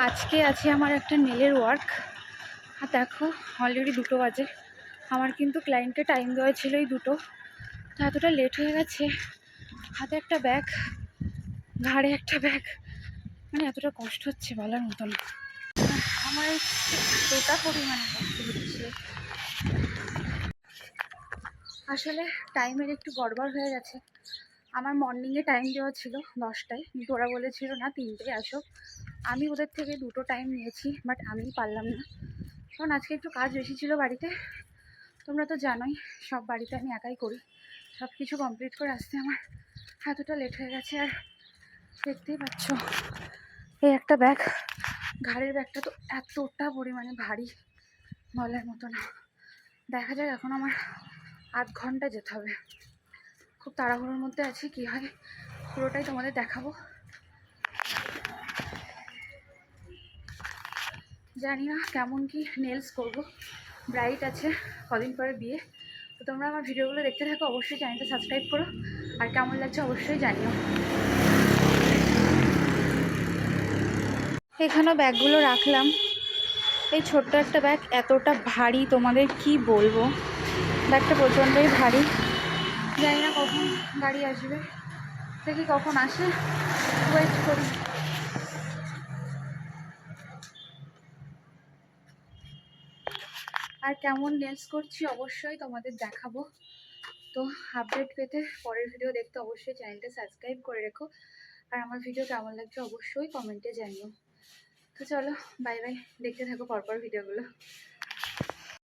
আজকে আছে আমার একটা নেলের ওয়ার্ক। আর দেখো অলরেডি 2টো বাজে। আমার কিন্তু ক্লায়েন্টকে টাইম দেওয়া ছিল এই 2টো, তো এতটা লেট হয়ে গেছে। হাতে একটা ব্যাগ, ঘাড়ে একটা ব্যাগ, মানে এতটা কষ্ট হচ্ছে বলার মতো না। আমার এতটা পরিমাণে কষ্ট হচ্ছে, আসলে টাইমের একটু গড়বড় হয়ে গেছে। আমার মর্নিংয়ে টাইম দেওয়া ছিল 10টায়, কিন্তু ওরা বলেছিল না 3টে আসো। আমি ওদের থেকে 2টো টাইম নিয়েছি, বাট আমি পারলাম না, কারণ আজকে একটু কাজ বেশি ছিল বাড়িতে। তোমরা তো জানোই সব বাড়িতে আমি একাই করি, সব কিছু কমপ্লিট করে আসতে আমার এতটা লেট হয়ে গেছে। আর দেখতেই পাচ্ছ এই একটা ব্যাগ, ঘাড়ের ব্যাগটা তো এতটা পরিমাণে ভারী বলার মতো না। দেখা যাক, এখন আমার আধ ঘন্টা যেতে হবে। খুব তাড়াহুড়োর মধ্যে আছি, কী হয় পুরোটাই তোমাদের দেখাবো। জানি না কেমন কি নেলস করব, ব্রাইট আছে কদিন পরে বিয়ে। তো তোমরা আমার ভিডিওগুলো দেখতে থাকো, অবশ্যই চ্যানেলটা সাবস্ক্রাইব করো, আর কেমন লাগছে অবশ্যই জানিও। এখানেও ব্যাগগুলো রাখলাম। এই ছোট্ট একটা ব্যাগ এতটা ভারী তোমাদের কি বলবো, ব্যাগটা প্রচণ্ডই ভারী। জানি না কখন গাড়ি আসবে, দেখি কখন আসে, ওয়েট করি। আর কেমন নেলস করছি অবশ্যই তোমাদের দেখাবো। তো আপডেট পেতে পরের ভিডিও দেখতে অবশ্যই চ্যানেলটা সাবস্ক্রাইব করে রেখো, আর আমার ভিডিও কেমন লাগছে অবশ্যই কমেন্টে জানিও। তো চলো বাই বাই, দেখতে থাকো পরপর ভিডিওগুলো।